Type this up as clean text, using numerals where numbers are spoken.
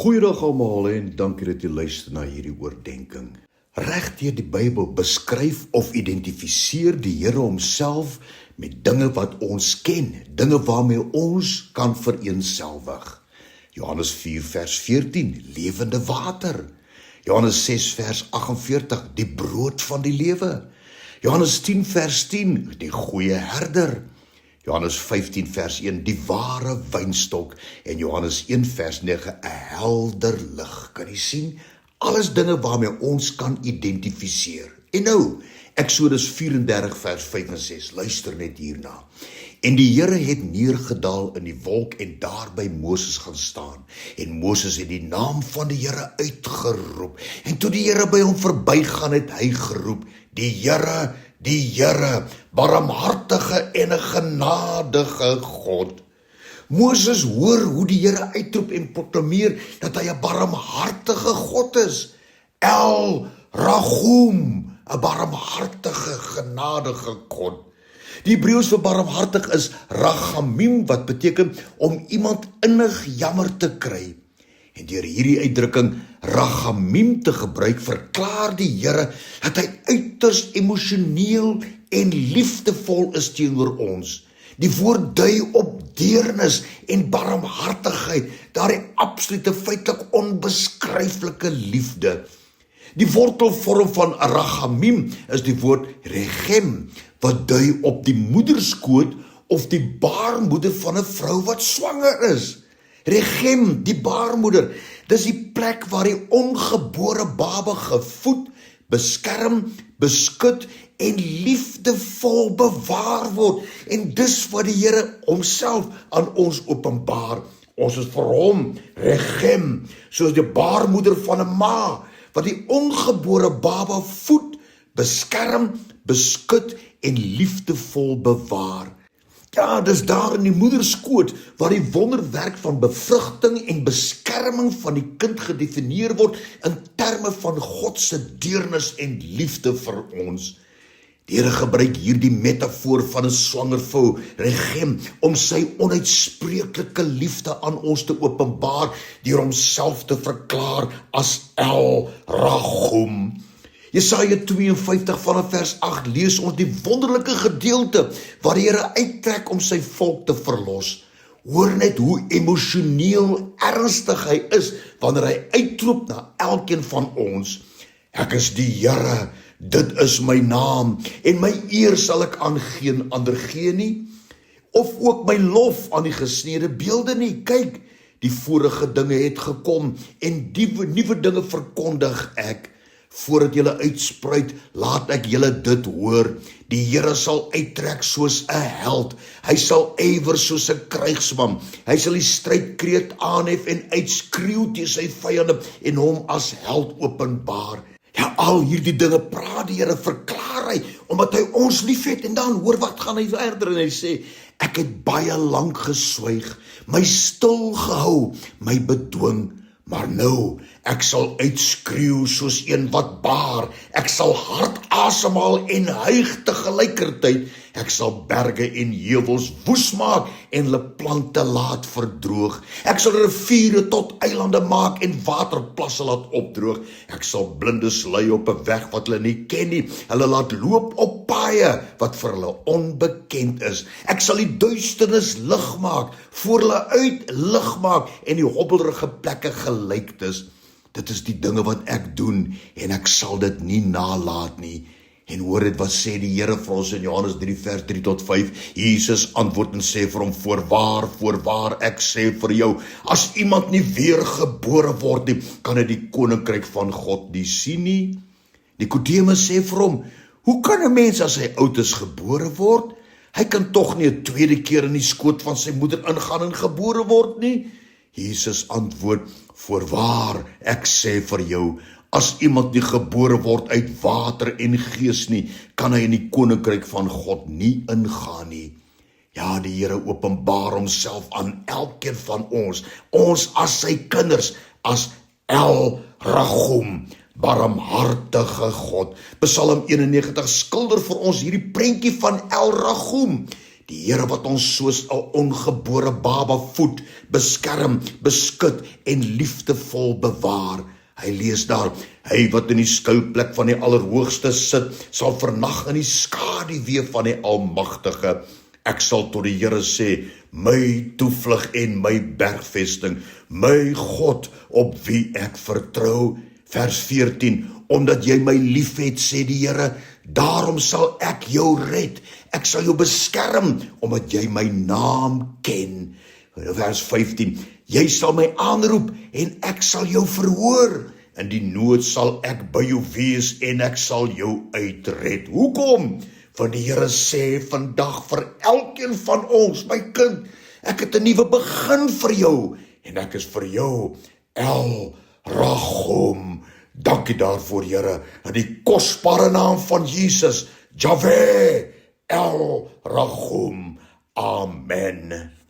Goeiedag almal en dankie dat jy luister na hierdie oordeenking. Regdeur die Bybel beskryf of identifiseer die Here homself met dinge wat ons ken, dinge waarmee ons kan vereenselwig. Johannes 4 vers 14, lewende water. Johannes 6 vers 48, die brood van die lewe. Johannes 10 vers 10, die goeie herder. Johannes 15 vers 1, die ware wynstok, en Johannes 1 vers 9, 'n helder lig. Kan jy sien? Alles dinge waarmee ons kan identifiseer. En nou, Eksodus 34 vers 5 en 6, luister net hierna. En die Here het neergedaal in die wolk en daar by Moses gaan staan. En Moses het die naam van die Here uitgeroep. En toe die Here by hom verbygaan het hy geroep, die Here, barmhartige en 'n genadige God. Moses hoor hoe die Here uitroep en proklameer dat hy 'n barmhartige God is. El Rahum, 'n barmhartige, genadige God. Die Hebreëus vir barmhartig is rachamim, wat beteken om iemand innig jammer te kry. En deur hierdie uitdrukking rachamim te gebruik, verklaar die Here dat hy uiters emosioneel en liefdevol is teenoor ons. Die woord dui op deernis en barmhartigheid, daardie absolute feitelik onbeskryflike liefde. Die wortelvorm van rachamim is die woord regem, wat dui op die moederskoot of die baarmoeder van 'n vrou wat swanger is. Regem, die baarmoeder, dis die plek waar die ongebore baba gevoed, beskerm, beskut en liefdevol bewaar word. En dis wat die Here homself aan ons openbaar. Ons is vir hom regem, soos die baarmoeder van 'n ma, wat die ongebore baba voed, beskerm, beskut en liefdevol bewaar. Ja, dis daar in die moederskoot waar die wonderwerk van bevrugting en beskerming van die kind gedefinieer word in terme van God se deernis en liefde vir ons. Die Here gebruik hierdie metafoor van 'n swanger vrou, regem, om sy onuitspreeklike liefde aan ons te openbaar deur homself te verklaar as El Rahum. Jesaja 52 vanaf vers 8 lees ons die wonderlike gedeelte waar die Here uittrek om sy volk te verlos. Hoor net hoe emosioneel ernstig hy is wanneer hy uitroep na elkeen van ons. Ek is die Here, dit is my naam, en my eer sal ek aan geen ander gee nie, of ook my lof aan die gesneede beelde nie. Kyk, die vorige dinge het gekom, en die nuwe dinge verkondig ek. Voordat julle uitspruit, laat ek julle dit hoor. Die Here sal uittrek soos 'n held. Hy sal ywer soos 'n krygsman. Hy sal die strydkreet aanhef en uitskreeu teen sy vyande en hom as held openbaar. Ja, al hierdie dinge praat die Here, verklaar hy, omdat hy ons liefhet. En dan hoor wat gaan hy verder, en hy sê, ek het baie lank geswyg, my stil gehou, my bedwing. Maar nou, ek sal uitskreeu soos een wat baar, ek sal hard asemhaal en hyg te gelykertyd, ek sal berge en heuwels woes maak en hulle plante laat verdroog, ek sal riviere tot eilande maak en waterplasse laat opdroog, ek sal blindes lei op 'n weg wat hulle nie ken nie, hulle laat loop op paaie wat vir hulle onbekend is, ek sal die duisternis lig maak, voor hulle uit lig maak en die hobbelrige plekke gelyk is. Dit is die dinge wat ek doen en ek sal dit nie naalaat nie. En hoor dit wat sê die Here vir ons in Johannes 3 vers 3 tot 5. Jesus antwoord en sê vir hom, voorwaar, ek sê vir jou, as iemand nie weergebore word nie, kan hy die koninkryk van God nie sien nie. Nikodemus sê vir hom, hoe kan 'n mens as hy oud is gebore word? Hy kan tog nie 'n tweede keer in die skoot van sy moeder ingaan en gebore word nie. Jesus antwoord, voorwaar, ek sê vir jou, as iemand nie gebore word uit water en gees nie, kan hy in die koninkryk van God nie ingaan nie. Ja, die Here openbaar homself aan elkeen van ons as sy kinders, as El Rahum, barmhartige God. Psalm 91 skilder vir ons hierdie prentjie van El Rahum. Die Here wat ons soos 'n ongebore baba voed, beskerm, beskud en liefdevol bewaar. Hy lees daar, hy wat in die skuilplek van die Allerhoogste sit, sal vernag in die skaduwee van die Almagtige. Ek sal tot die Here sê, my toevlug en my bergvesting, my God op wie ek vertrou. Vers 14, omdat jy my lief het, sê die Here, daarom sal ek jou red. Ek sal jou beskerm, omdat jy my naam ken. Vers 15, jy sal my aanroep en ek sal jou verhoor. In die nood sal ek by jou wees en ek sal jou uitred. Hoekom? Want die Here sê vandag vir elkeen van ons, my kind, ek het 'n nuwe begin vir jou en ek is vir jou El Rachum. Dankie daarvoor, Here, in die kosbare naam van Jesus, Jahweh El Rachum. Amen.